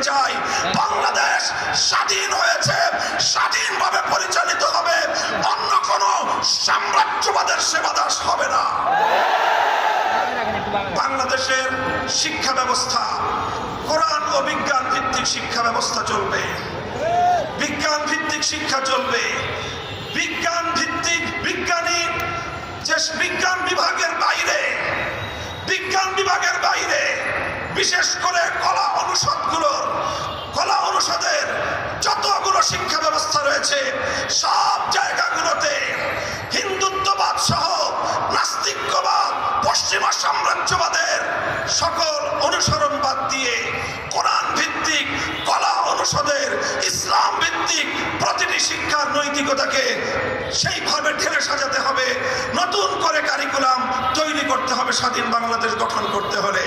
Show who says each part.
Speaker 1: চাই, বাংলাদেশ স্বাধীন হয়েছে, স্বাধীনভাবে পরিচালিত হবে, অন্য কোনো সাম্রাজ্যবাদের সেবাদাস হবে না। বাংলাদেশের শিক্ষা ব্যবস্থা কোরআন ও বিজ্ঞান ভিত্তিক শিক্ষা ব্যবস্থা চলবে, বিজ্ঞান ভিত্তিক শিক্ষা চলবে। বিজ্ঞান ভিত্তিক বিজ্ঞানী যে বিজ্ঞান বিভাগের বাইরে বিশেষ করে কলা অনুষদের যতগুলো শিক্ষা ব্যবস্থা রয়েছে সব জায়গাগুলোতে হিন্দুত্ববাদ সহ নাস্তিক্যবাদ, পশ্চিমা সাম্রাজ্যবাদের সকল অনুসরণ বাদ দিয়ে কোরআন ভিত্তিক কলা অনুষদের ইসলাম ভিত্তিক প্রতিটি শিক্ষার নৈতিকতাকে সেইভাবে ঢেলে সাজাতে হবে। নতুন করে কারিকুলাম তৈরি করতে হবে স্বাধীন বাংলাদেশ গঠন করতে হলে।